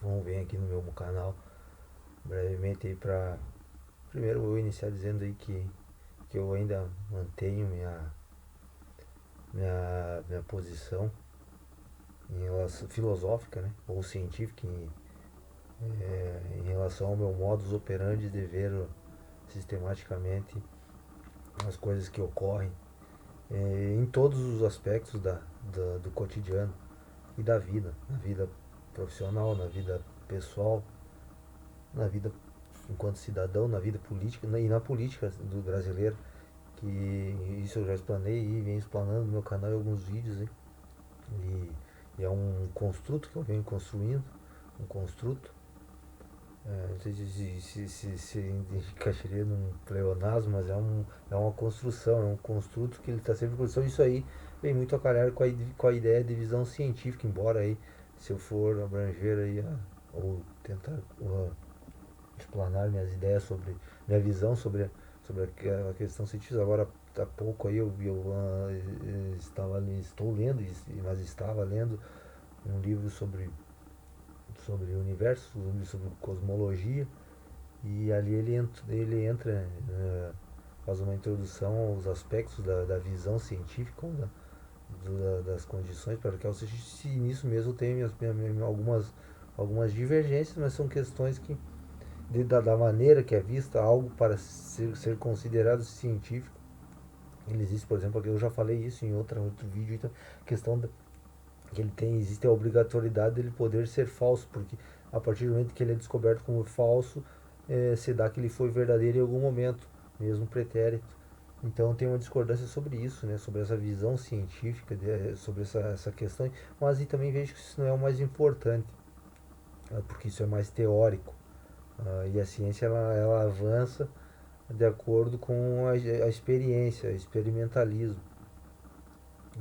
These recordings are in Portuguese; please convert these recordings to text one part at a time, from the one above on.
Vamos ver aqui no meu canal brevemente aí para primeiro eu vou iniciar dizendo aí que eu ainda mantenho minha posição em relação filosófica, né, ou científica em relação ao meu modus operandi de ver sistematicamente as coisas que ocorrem em todos os aspectos do cotidiano e da vida, na vida profissional, na vida pessoal, na vida enquanto cidadão, na vida política e na política do brasileiro, que isso eu já explanei e venho explanando no meu canal em alguns vídeos, hein? E, e é um construto que eu venho construindo, um construto, não sei se encaixaria num pleonasmo, mas é uma construção, é um construto que ele está sempre em construção. Isso aí vem muito a calhar com a ideia de visão científica, embora aí, se eu for abranger aí, ou tentar explanar minhas ideias sobre minha visão sobre a questão científica. Agora, há pouco aí estou lendo, mas estava lendo um livro sobre o universo, um livro sobre cosmologia, e ali ele entra, faz uma introdução aos aspectos da visão científica, das condições para que eu seja, se nisso mesmo tem algumas divergências, mas são questões que da maneira que é vista algo para ser considerado científico. Ele existe, por exemplo, eu já falei isso em outro vídeo, então, a questão que existe a obrigatoriedade dele poder ser falso, porque a partir do momento que ele é descoberto como falso, se dá que ele foi verdadeiro em algum momento, mesmo pretérito. Então tem uma discordância sobre isso, né, sobre essa visão científica, sobre essa questão, mas e também vejo que isso não é o mais importante, porque isso é mais teórico. E a ciência ela avança de acordo com a experiência, experimentalismo.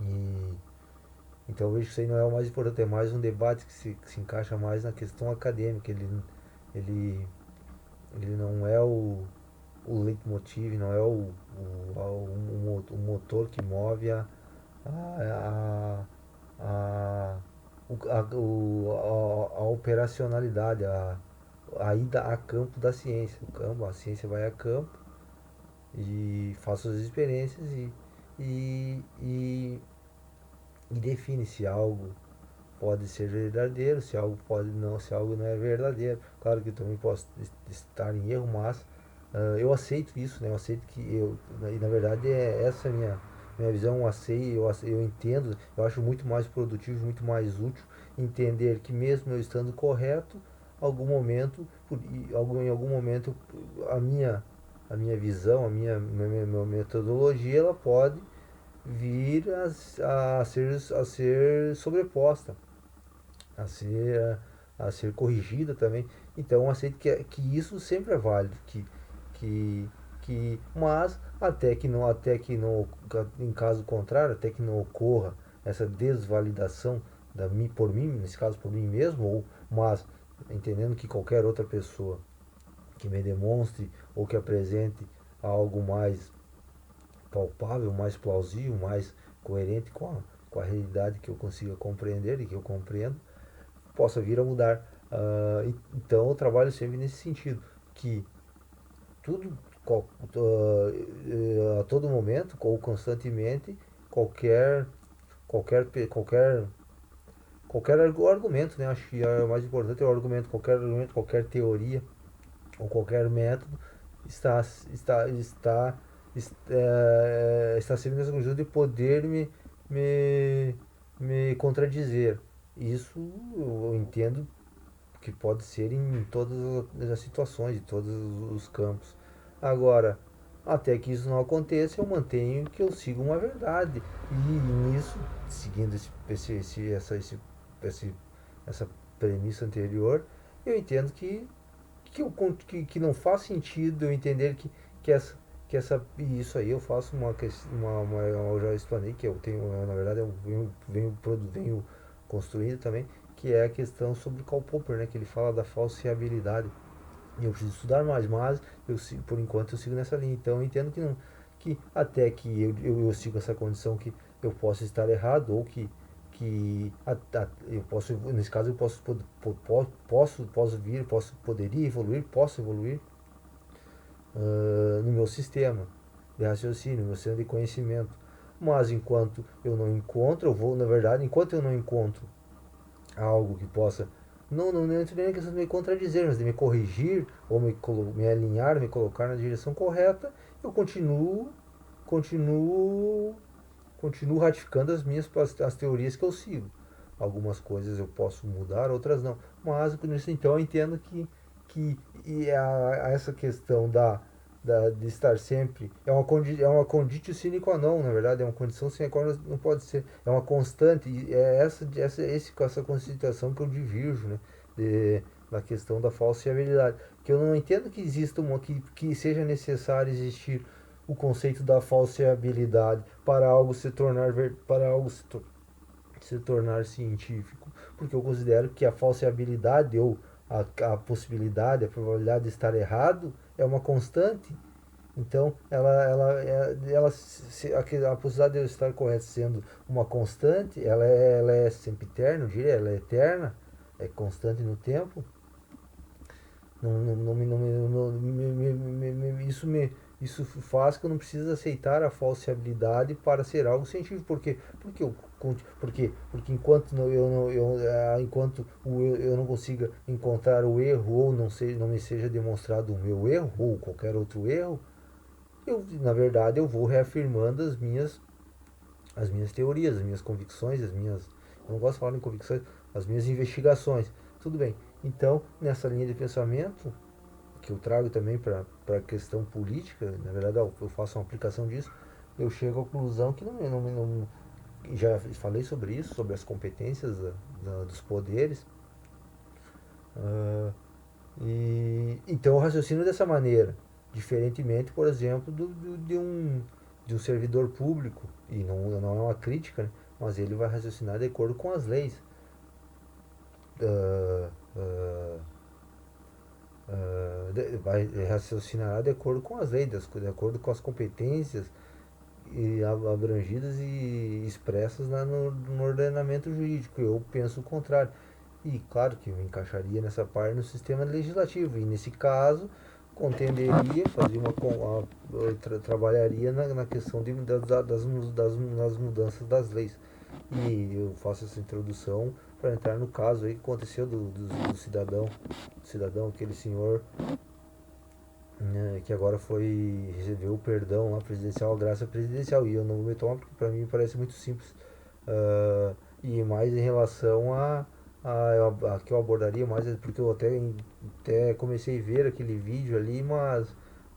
E, então eu vejo que isso aí não é o mais importante, é mais um debate que se encaixa mais na questão acadêmica. Ele, ele não é o leitmotiv, não é o motor que move a, a, a operacionalidade, a ida a campo da ciência. A ciência vai a campo e faz suas experiências e, e, e define se algo pode ser verdadeiro, se algo pode não, se algo não é verdadeiro. Claro que eu também posso estar em erro, mas eu aceito isso, né? Eu aceito que e na verdade é essa minha visão, eu entendo, eu acho muito mais produtivo, muito mais útil entender que mesmo eu estando correto, em algum momento a minha visão, minha metodologia, ela pode vir a ser sobreposta, a ser, a ser corrigida também. Então eu aceito que isso sempre é válido, que, mas até que não, em caso contrário, até que não ocorra essa desvalidação por mim, nesse caso por mim mesmo, mas entendendo que qualquer outra pessoa que me demonstre ou que apresente algo mais palpável, mais plausível, mais coerente com a realidade que eu consiga compreender e que eu compreendo, possa vir a mudar. Então eu trabalho sempre nesse sentido, que tudo, a todo momento ou constantemente, qualquer, qualquer, qualquer, qualquer argumento, né? Acho que o mais importante é o argumento, qualquer teoria ou qualquer método está, está, está, está sempre nessa condição de poder me, me contradizer. Isso eu entendo que pode ser em todas as situações, em todos os campos. Agora, até que isso não aconteça, eu mantenho que eu sigo uma verdade. E nisso, seguindo essa premissa anterior, eu entendo que não faz sentido eu entender isso aí eu faço eu já explanei que eu tenho, na verdade, eu venho construindo também, que é a questão sobre o Karl Popper, né, que ele fala da falseabilidade. E eu preciso estudar mais, mas por enquanto eu sigo nessa linha. Então eu entendo que não, que até que eu sigo essa condição que eu possa estar errado ou que que eu posso, nesse caso eu poderia evoluir, posso evoluir no meu sistema de raciocínio, no meu sistema de conhecimento. Mas enquanto eu não encontro, enquanto eu não encontro algo que possa, não entro nem na questão de me contradizer, mas de me corrigir, ou me alinhar, me colocar na direção correta, eu continuo, continuo ratificando as teorias que eu sigo. Algumas coisas eu posso mudar, outras não. Mas nisso então eu entendo essa questão de estar sempre é uma conditio sine qua non, na verdade, é uma condição sine qua non, não pode ser, é uma constante, e é essa constituição que eu divirjo, né, da questão da falseabilidade, que eu não entendo que exista que seja necessário existir o conceito da falseabilidade para algo se tornar científico, porque eu considero que a falseabilidade ou a possibilidade, a probabilidade de estar errado é uma constante. Então, a possibilidade de eu estar correto sendo uma constante, ela é sempiterna, eu diria, ela é eterna, é constante no tempo. Isso faz que eu não precise aceitar a falseabilidade para ser algo científico. Por quê? Porque enquanto eu não consiga encontrar o erro ou não me seja demonstrado o meu erro ou qualquer outro erro, na verdade eu vou reafirmando as minhas teorias, as minhas convicções, eu não gosto de falar em convicções, as minhas investigações. Tudo bem. Então, nessa linha de pensamento, que eu trago também para a questão política, na verdade eu faço uma aplicação disso, eu chego à conclusão que já falei sobre isso, sobre as competências dos poderes, então eu raciocino dessa maneira, diferentemente, por exemplo, de um servidor público, e não é uma crítica, né, mas ele vai raciocinar de acordo com as leis. Uh, uh, vai raciocinar de acordo com as leis, de acordo com as competências abrangidas e expressas no ordenamento jurídico. Eu penso o contrário. E claro que eu encaixaria nessa parte no sistema legislativo. E nesse caso, contenderia, trabalharia na questão das mudanças das leis. E eu faço essa introdução para entrar no caso aí que aconteceu do cidadão, aquele senhor, né, que agora recebeu o perdão lá presidencial, a graça presidencial. E eu não vou me tomar porque para mim parece muito simples. E mais em relação a que eu abordaria mais, porque eu até comecei a ver aquele vídeo ali, mas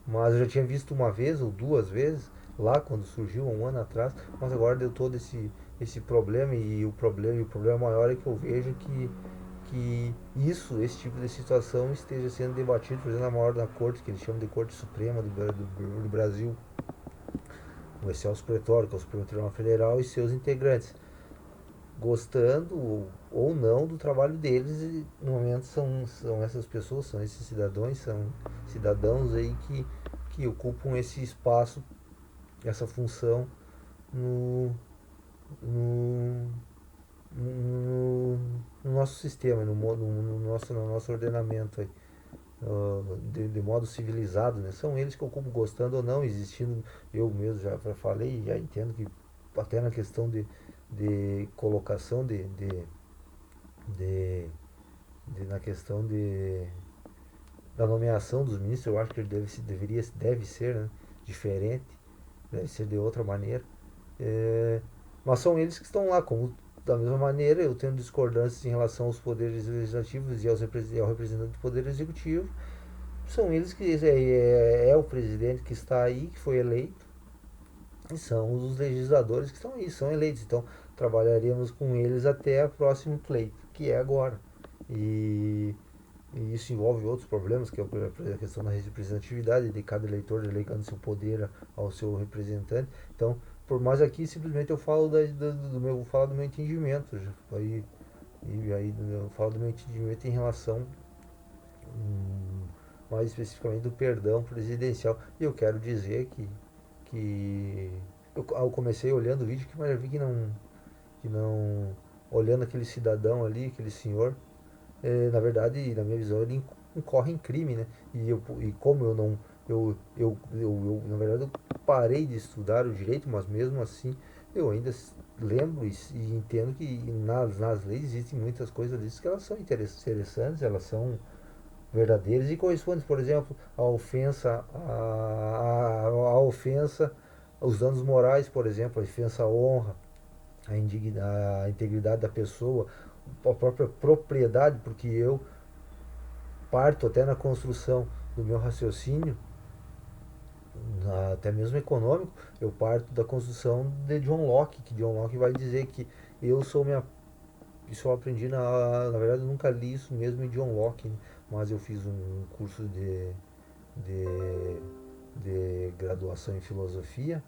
eu já tinha visto uma vez ou duas vezes lá quando surgiu um ano atrás, mas agora deu todo esse problema, e o problema maior é que eu vejo que esse tipo de situação esteja sendo debatido, por exemplo, na maior da corte, que eles chamam de Corte Suprema do Brasil, o Excelso Pretório, que é o Supremo Tribunal Federal, e seus integrantes, gostando ou não do trabalho deles. E no momento são essas pessoas, são esses são cidadãos aí que ocupam esse espaço, essa função no, no, no, no nosso sistema, no nosso ordenamento aí, de modo civilizado, né? São eles que ocupam, gostando ou não, existindo. Eu mesmo já falei, já entendo que até na questão de colocação de, na questão da nomeação dos ministros, eu acho que ele deve ser, né, diferente, deve ser de outra maneira. Mas são eles que estão lá, como da mesma maneira eu tenho discordâncias em relação aos poderes legislativos e ao representante do poder executivo. São eles que é o presidente que está aí, que foi eleito, e são os legisladores que estão aí, são eleitos. Então trabalharíamos com eles até o próximo pleito, que é agora. E, e isso envolve outros problemas, que é a questão da representatividade de cada eleitor delegando seu poder ao seu representante. Então, por mais aqui, simplesmente eu falo vou falar do meu entendimento. Aí eu falo do meu entendimento em relação, mais especificamente, do perdão presidencial. E eu quero dizer que eu comecei olhando o vídeo, mas eu vi que não olhando aquele cidadão ali, aquele senhor, na verdade, na minha visão, ele incorre em crime, né? E como eu não, na verdade, eu parei de estudar o direito, mas mesmo assim, eu ainda lembro e entendo que nas leis existem muitas coisas disso que elas são interessantes, elas são verdadeiras e correspondem, por exemplo, à ofensa, à ofensa, aos danos morais, por exemplo, a ofensa à honra, a integridade da pessoa, a própria propriedade, porque eu parto até na construção do meu raciocínio, até mesmo econômico, eu parto da construção de John Locke, que John Locke vai dizer que eu sou minha. Isso eu aprendi na verdade eu nunca li isso mesmo em John Locke, né? Mas eu fiz um curso de, de graduação em filosofia.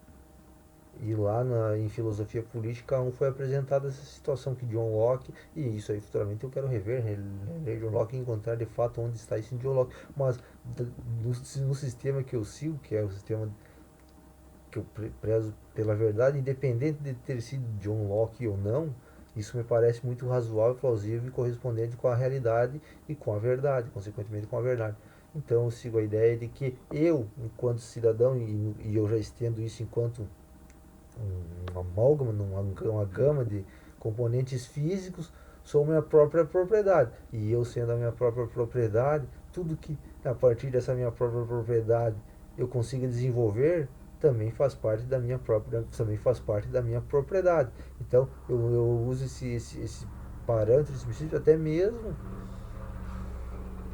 E lá em filosofia política foi apresentada essa situação que John Locke, e isso aí futuramente eu quero rever, ler John Locke e encontrar de fato onde está esse John Locke. Mas no sistema que eu sigo, que é o sistema que eu prezo pela verdade, independente de ter sido John Locke ou não, isso me parece muito razoável, plausível e correspondente com a realidade e com a verdade, consequentemente com a verdade. Então eu sigo a ideia de que eu, enquanto cidadão, e eu já estendo isso enquanto uma amálgama, uma gama de componentes físicos, sou minha própria propriedade. E eu sendo a minha própria propriedade, tudo que a partir dessa minha própria propriedade eu consiga desenvolver também faz parte da minha própria, também faz parte da minha propriedade. Então eu uso esse parâmetro, esse princípio até mesmo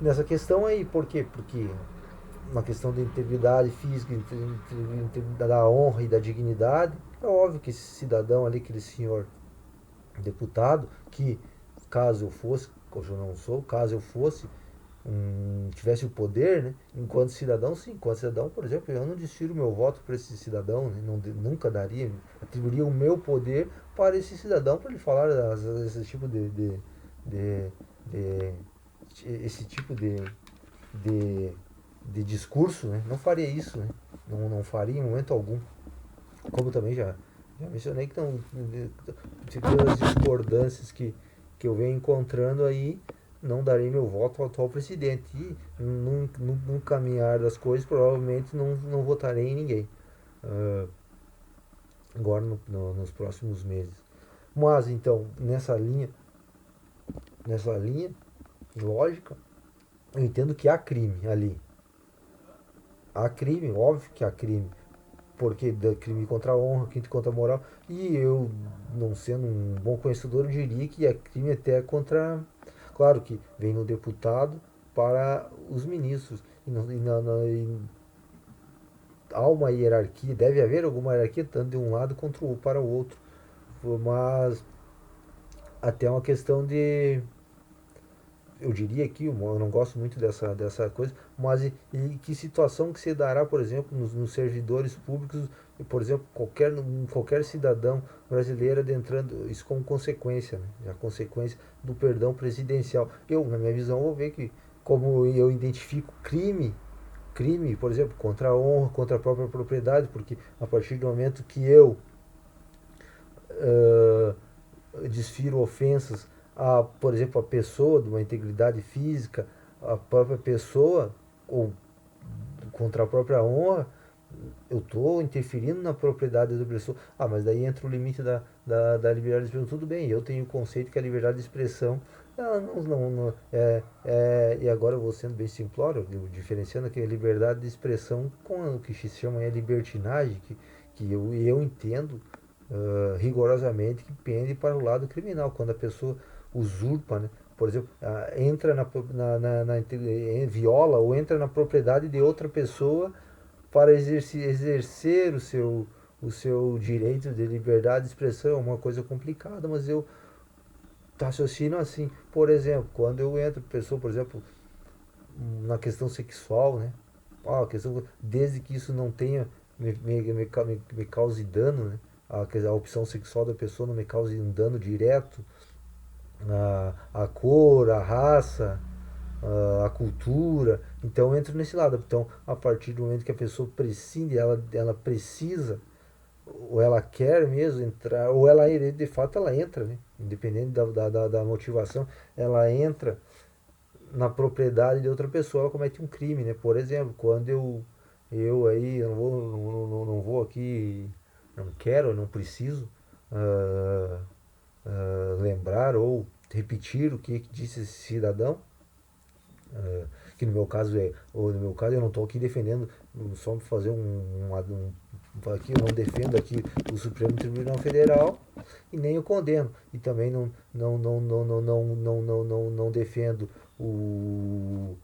nessa questão aí. Por quê? Porque uma questão da integridade física, da honra e da dignidade, é óbvio que esse cidadão ali, aquele senhor deputado, que caso eu fosse, hoje eu não sou, caso eu fosse, tivesse o poder, né, enquanto cidadão, sim, enquanto cidadão, por exemplo, eu não desfiro meu voto para esse cidadão, né, não, nunca daria, atribuiria o meu poder para esse cidadão, para ele falar esse tipo de, de esse tipo de, de discurso, né? Não faria isso, né? Não faria em momento algum. Como também já mencionei que não, pelas discordâncias que eu venho encontrando aí, não darei meu voto ao atual presidente. E num caminhar das coisas, provavelmente não votarei em ninguém. Uh, agora nos próximos meses. Mas então, nessa linha lógica, eu entendo que há crime ali. Há crime, óbvio que há crime, porque crime contra a honra, crime contra a moral, e eu, não sendo um bom conhecedor, eu diria que é crime até contra, claro que vem no deputado para os ministros, e há uma hierarquia, deve haver alguma hierarquia, tanto de um lado contra para o outro, mas até uma questão de, eu diria aqui, eu não gosto muito dessa coisa, mas e que situação que se dará, por exemplo, nos servidores públicos, por exemplo, qualquer cidadão brasileiro adentrando isso como consequência, né? A consequência do perdão presidencial. Eu, na minha visão, vou ver que como eu identifico crime, por exemplo, contra a honra, contra a própria propriedade, porque a partir do momento que eu uh, desfiro ofensas a, por exemplo, a pessoa de uma integridade física, a própria pessoa, ou contra a própria honra, eu estou interferindo na propriedade da pessoa. Ah, mas daí entra o limite da liberdade de expressão. Tudo bem, eu tenho o conceito que a liberdade de expressão. E agora eu vou sendo bem simplório, diferenciando aqui a liberdade de expressão com o que se chama a libertinagem, que eu entendo rigorosamente que pende para o lado criminal, quando a pessoa usurpa, né? Por exemplo, entra viola ou entra na propriedade de outra pessoa para exercer o seu direito de liberdade de expressão. É uma coisa complicada, mas eu raciocino assim. Por exemplo, quando eu entro, pessoa, por exemplo, na questão sexual, né? Desde que isso não tenha me cause dano, né? A opção sexual da pessoa não me cause um dano direto, a cor, a raça, a cultura. Então eu entro nesse lado. Então, a partir do momento que a pessoa prescinde, ela precisa ou ela quer mesmo entrar, ou ela de fato ela entra, né? Independente da motivação, ela entra na propriedade de outra pessoa, ela comete um crime, né? Por exemplo, quando eu aí não vou aqui, não quero, não preciso ah, lembrar ou repetir o que disse esse cidadão, que no meu caso ou no meu caso eu não estou aqui defendendo só para fazer aqui eu não defendo aqui o Supremo Tribunal Federal e nem o condeno e também não defendo o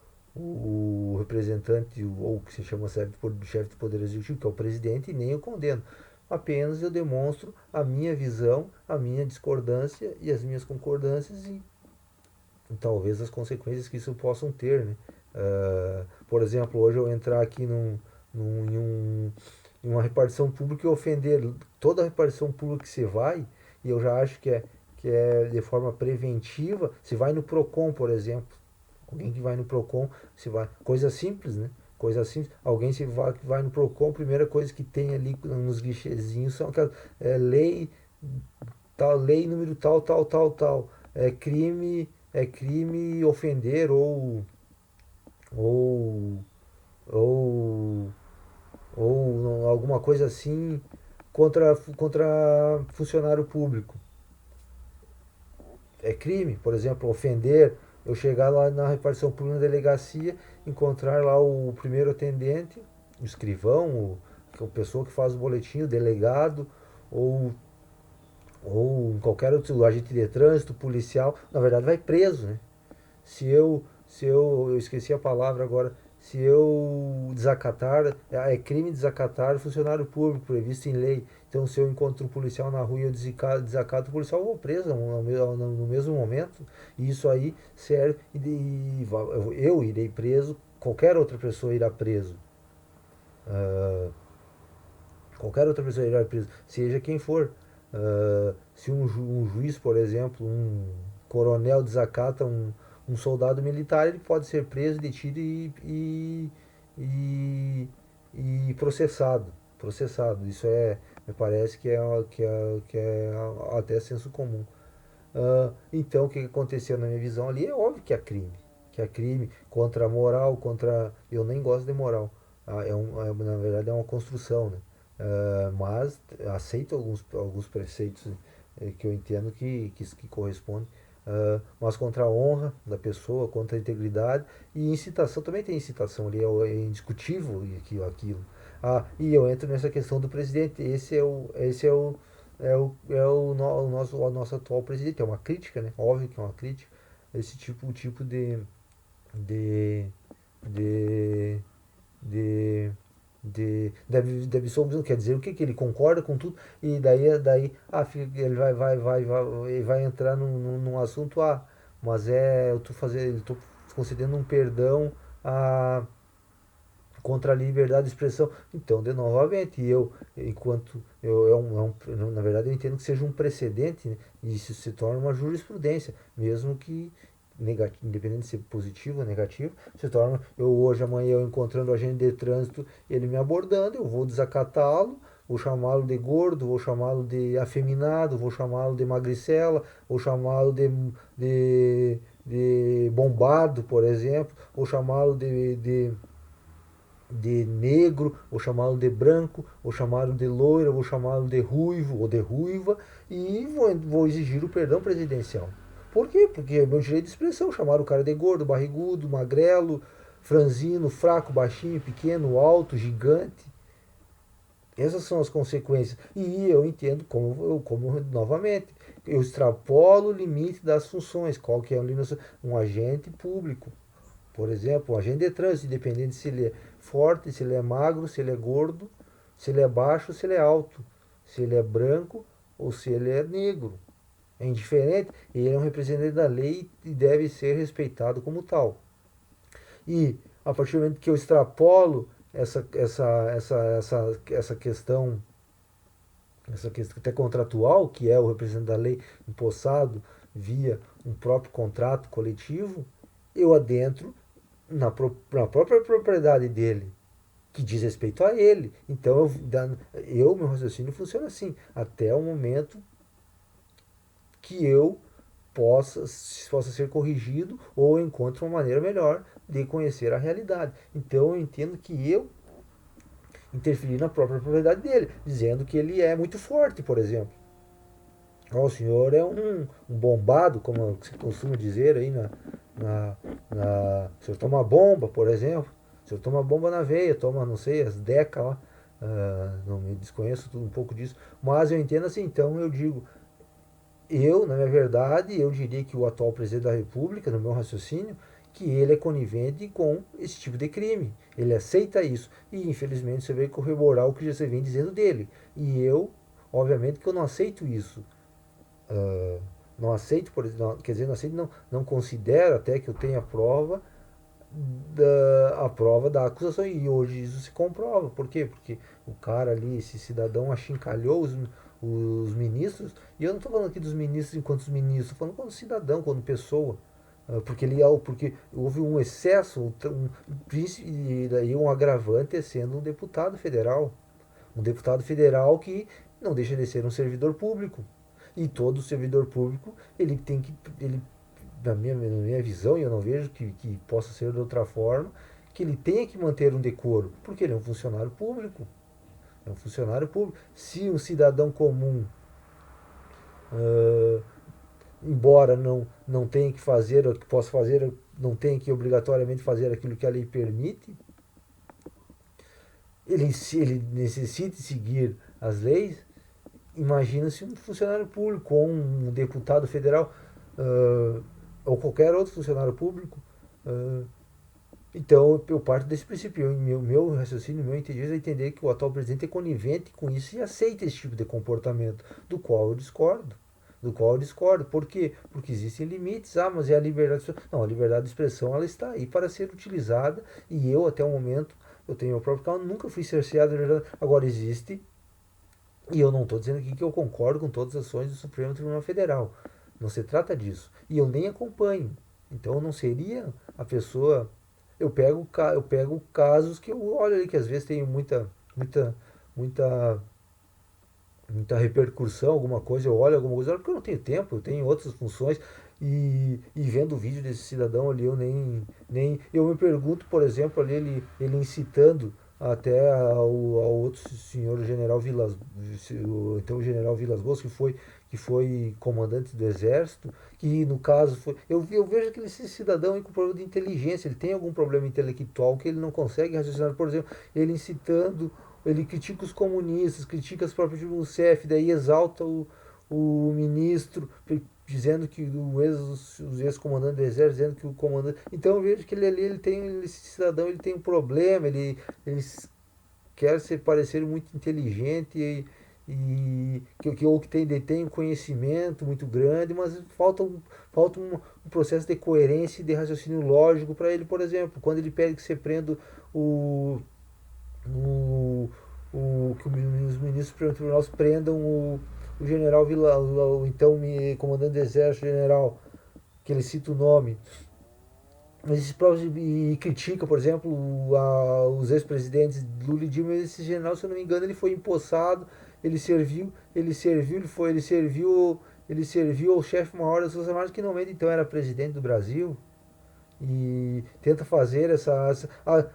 representante ou o que se chama chefe do Poder Executivo, que é o presidente, e nem o condeno. Apenas eu demonstro a minha visão, a minha discordância e as minhas concordâncias e talvez as consequências que isso possam ter, né? Por exemplo, hoje eu entrar aqui num, em, um, em uma repartição pública e ofender toda a repartição pública que você vai, e eu já acho que é de forma preventiva, se vai no PROCON, por exemplo, alguém que vai no PROCON, se vai, coisa simples, né? Coisa simples, alguém se vai no PROCON, a primeira coisa que tem ali nos guichezinhos são aquelas lei, tal, lei número tal, tal, tal, tal, é crime ofender ou, ou, ou alguma coisa assim contra funcionário público. É crime, por exemplo, ofender, eu chegar lá na repartição pública na delegacia, encontrar lá o primeiro atendente, o escrivão, a pessoa que faz o boletim, o delegado, ou, ou qualquer outro agente de trânsito, policial, na verdade vai preso, né? Se eu esqueci a palavra agora, se eu desacatar, é crime desacatar funcionário público previsto em lei. Então, se eu encontro um policial na rua e eu desacato o policial, eu vou preso no mesmo momento. E isso aí serve, eu irei preso, qualquer outra pessoa irá preso. Ah, qualquer outra pessoa irá preso, seja quem for. Se um juiz, por exemplo, um coronel desacata um soldado militar, ele pode ser preso, detido e, e processado. Processado. Isso me parece que é até senso comum. Então, o que aconteceu na minha visão ali é óbvio que é crime. Que é crime contra a moral, contra. Eu nem gosto de moral. Na verdade, é uma construção, né? Mas aceito alguns preceitos que eu entendo que correspondem. Mas contra a honra da pessoa, contra a integridade e incitação, também tem incitação ali, é indiscutível aquilo. E eu entro nessa questão do presidente. O nosso atual presidente. É uma crítica, né? Óbvio que é uma crítica. Esse tipo de, de, de, deve ser não quer dizer o que ele concorda com tudo e daí ele vai entrar num assunto mas eu tô concedendo um perdão a contra a liberdade de expressão. Então, de novamente, enquanto na verdade, eu entendo que seja um precedente, né? E isso se torna uma jurisprudência, mesmo que negativo, independente de ser positivo ou negativo, se torna, hoje, amanhã, eu encontrando o agente de trânsito, ele me abordando, eu vou desacatá-lo, vou chamá-lo de gordo, vou chamá-lo de afeminado, vou chamá-lo de magricela, vou chamá-lo de bombado, por exemplo, vou chamá-lo de negro, vou chamá-lo de branco, vou chamá-lo de loira, vou chamá-lo de ruivo ou de ruiva e vou exigir o perdão presidencial. Por quê? Porque é meu direito de expressão chamar o cara de gordo, barrigudo, magrelo, franzino, fraco, baixinho, pequeno, alto, gigante. Essas são as consequências. E eu entendo como novamente, eu extrapolo o limite das funções. Qual que é o limite? Um agente público, por exemplo, um agente de trânsito, independente se ele é forte, se ele é magro, se ele é gordo, se ele é baixo, se ele é alto, se ele é branco ou se ele é negro. É indiferente, ele é um representante da lei e deve ser respeitado como tal. E a partir do momento que eu extrapolo essa questão, essa questão até contratual, que é o representante da lei empossado via um próprio contrato coletivo, eu adentro na própria propriedade dele, que diz respeito a ele. Então, meu raciocínio funciona assim, até o momento que eu possa ser corrigido ou encontre uma maneira melhor de conhecer a realidade. Então, eu entendo que eu interferi na própria propriedade dele, dizendo que ele é muito forte, por exemplo. Oh, o senhor é um bombado, como se costuma dizer aí o senhor toma bomba, por exemplo. O senhor toma bomba na veia, toma, não sei, as Deca lá. Não me desconheço um pouco disso. Mas eu entendo assim, então eu digo, na minha verdade, eu diria que o atual presidente da República, no meu raciocínio, que ele é conivente com esse tipo de crime. Ele aceita isso. E infelizmente você veio corroborar o que você vem dizendo dele. E eu, obviamente que eu não aceito isso. Não aceito, quer dizer, não aceito, não considero até que eu tenha a prova da acusação. E hoje isso se comprova. Por quê? Porque o cara ali, esse cidadão, achincalhou os ministros. E eu não estou falando aqui dos ministros enquanto os ministros, estou falando como cidadão, como pessoa. Porque houve um excesso, e daí um agravante sendo um deputado federal. Um deputado federal que não deixa de ser um servidor público. E todo servidor público, ele tem que, ele, na minha visão, e eu não vejo que possa ser de outra forma, que ele tenha que manter um decoro, porque ele é um funcionário público. É um funcionário público. Se um cidadão comum, uh, embora não tenha que fazer, ou que possa fazer, não tenha que obrigatoriamente fazer aquilo que a lei permite, ele necessite seguir as leis. Imagina-se um funcionário público ou um deputado federal ou qualquer outro funcionário público. Então eu parto desse princípio. Meu raciocínio, meu entendimento é entender que o atual presidente é conivente com isso e aceita esse tipo de comportamento, do qual eu discordo. Do qual eu discordo. Por quê? Porque existem limites. Mas é a liberdade de expressão. Não, a liberdade de expressão ela está aí para ser utilizada e eu, até o momento, eu tenho meu próprio canal, nunca fui cerceado. Agora existe. E eu não estou dizendo aqui que eu concordo com todas as ações do Supremo Tribunal Federal. Não se trata disso. E eu nem acompanho. Então eu não seria a pessoa. Eu pego casos que eu olho ali que às vezes tem muita, muita, muita repercussão, alguma coisa, eu olho alguma coisa, porque eu não tenho tempo, eu tenho outras funções. E vendo o vídeo desse cidadão ali, eu nem. Eu me pergunto, por exemplo, ali ele incitando até ao outro senhor general Vilas, então o general Vilas Boas, que foi comandante do exército, que no caso foi. Eu vejo que esse cidadão aí com problema de inteligência, ele tem algum problema intelectual que ele não consegue raciocinar, por exemplo, ele incitando, ele critica os comunistas, critica as próprias do CF, daí exalta o ministro, dizendo que os ex-comandantes do exército, dizendo que o comandante. Então eu vejo que esse cidadão ele tem um problema, ele quer se parecer muito inteligente ou que detém um conhecimento muito grande, mas falta um processo de coerência e de raciocínio lógico para ele, por exemplo, quando ele pede que você prenda o, o, que os ministros do tribunal prendam o general o então comandante do exército general, que ele cita o nome, mas esses próprios e critica, por exemplo, os ex-presidentes Lula e Dilma. Esse general, se eu não me engano, ele foi empossado, ele serviu ao chefe maior das Forças Armadas, que no momento então era presidente do Brasil, e tenta fazer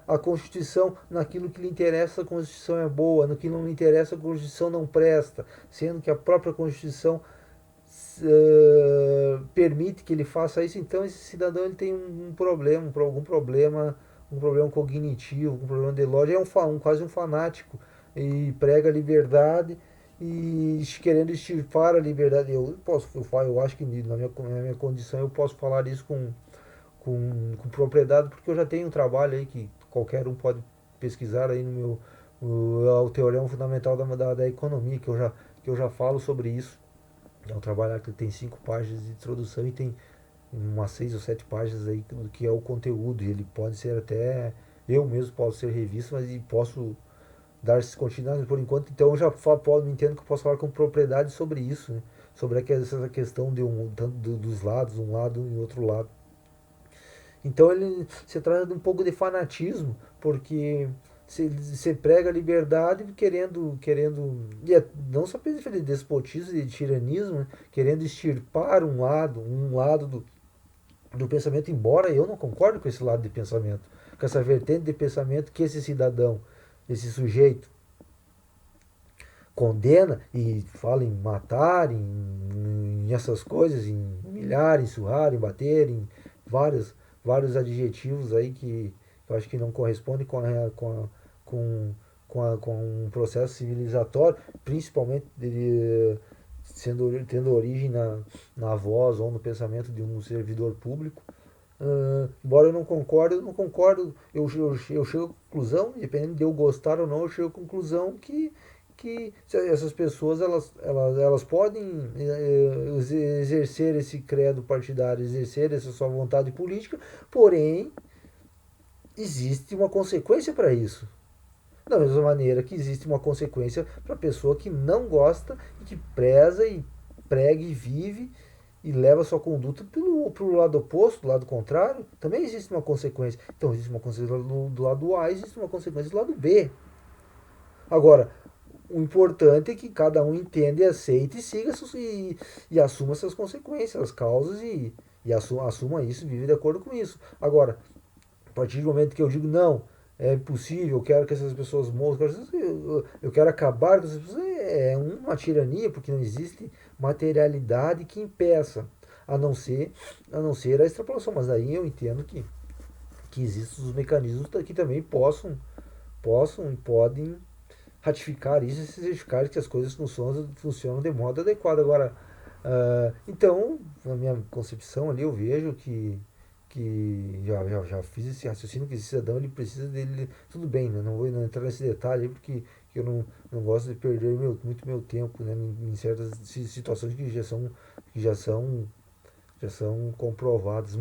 a Constituição, naquilo que lhe interessa a Constituição é boa, no que não lhe interessa a Constituição não presta, sendo que a própria Constituição permite que ele faça isso. Então esse cidadão ele tem um problema, um problema cognitivo, um problema de lógica, quase um fanático, e prega a liberdade e querendo extirpar a liberdade. Eu acho que na minha condição eu posso falar isso com propriedade, porque eu já tenho um trabalho aí que qualquer um pode pesquisar aí no meu o Teorema Fundamental da Economia, que eu já falo sobre isso. É um trabalho que tem 5 páginas de introdução e tem umas 6 ou 7 páginas aí do que é o conteúdo. E ele pode ser até. Eu mesmo posso ser revisto, mas posso dar esses continuidades por enquanto. Então eu já me entendo que eu posso falar com propriedade sobre isso, né? Sobre essa questão de tanto dos lados, um lado e outro lado. Então ele se trata de um pouco de fanatismo, porque Você prega a liberdade e não só para defender despotismo e tiranismo, né, querendo extirpar um lado do pensamento, embora eu não concorde com esse lado de pensamento, com essa vertente de pensamento que esse cidadão, esse sujeito, condena e fala em matar, em essas coisas, em humilhar, em surrar, em bater, em vários adjetivos aí que eu acho que não correspondem com, com um processo civilizatório, principalmente tendo origem na voz ou no pensamento de um servidor público. Embora eu não concordo, eu chego à conclusão, dependendo de eu gostar ou não, eu chego à conclusão que essas pessoas elas podem exercer esse credo partidário, exercer essa sua vontade política, porém existe uma consequência para isso. Da mesma maneira que existe uma consequência para a pessoa que não gosta e que preza e prega e vive e leva sua conduta pro lado oposto, do lado contrário, também existe uma consequência. Então existe uma consequência do lado A, existe uma consequência do lado B. Agora, o importante é que cada um entenda e aceite e siga e assuma essas consequências, as causas e assuma isso e vive de acordo com isso. Agora, a partir do momento que eu digo não, é impossível, eu quero que essas pessoas morram, eu quero acabar com essas pessoas, é uma tirania, porque não existe materialidade que impeça, a não ser a extrapolação. Mas daí eu entendo que existem os mecanismos que também possam e podem ratificar isso e certificar que as coisas funcionam de modo adequado. Agora, então, na minha concepção ali, eu vejo que já fiz esse raciocínio que esse cidadão ele precisa dele. Tudo bem, né? Não vou entrar nesse detalhe porque eu não gosto de perder muito meu tempo, né, em certas situações que já são comprovadas.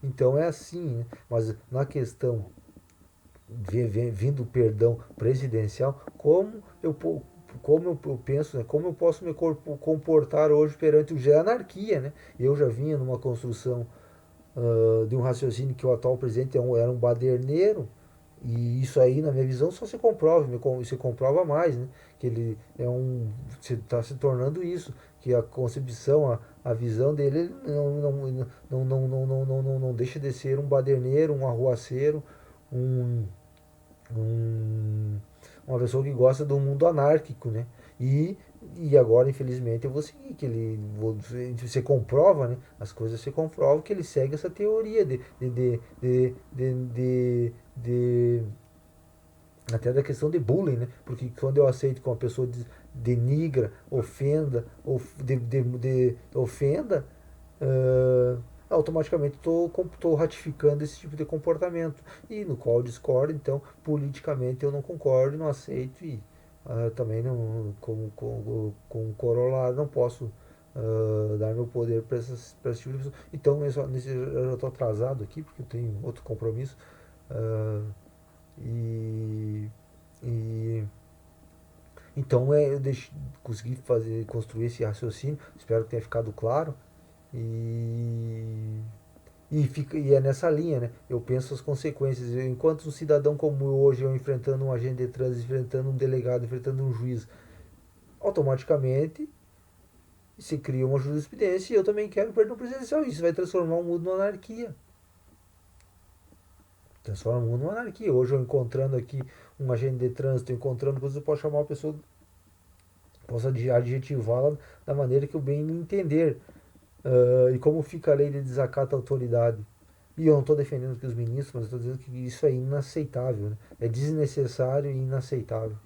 Então é assim, né? Mas na questão vindo o perdão presidencial, como eu penso, né, como eu posso me comportar hoje perante a anarquia, né? Eu já vinha numa construção de um raciocínio que o atual presidente era um baderneiro, e isso aí, na minha visão, só se comprova, se comprova mais, né? Que ele está se tornando isso, que a concepção, a visão dele ele não deixa de ser um baderneiro, um arruaceiro, um, um, uma pessoa que gosta do mundo anárquico, né? E agora, infelizmente, eu vou seguir, você comprova, né? As coisas se comprovam que ele segue essa teoria de até da questão de bullying, né? Porque quando eu aceito que uma pessoa denigra, ofenda, automaticamente estou ratificando esse tipo de comportamento. E no qual eu discordo, então, politicamente eu não concordo, não aceito e também não, com corolário, não posso dar meu poder para esse tipo de pessoa. Então, eu já estou atrasado aqui, porque eu tenho outro compromisso. Uh, e, e então eu consegui construir esse raciocínio, espero que tenha ficado claro. E, e é nessa linha, né? Eu penso as consequências. Enquanto um cidadão como eu hoje, eu enfrentando um agente de trânsito, enfrentando um delegado, enfrentando um juiz, automaticamente se cria uma jurisprudência e eu também quero perdão presidencial. Isso vai transformar o mundo numa anarquia. Transforma o mundo numa anarquia. Hoje eu encontrando aqui um agente de trânsito, encontrando coisas, eu posso chamar uma pessoa, posso adjetivá-la da maneira que eu bem entender. E como fica a lei de desacato à autoridade. E eu não estou defendendo que os ministros, mas estou dizendo que isso é inaceitável. Né? É desnecessário e inaceitável.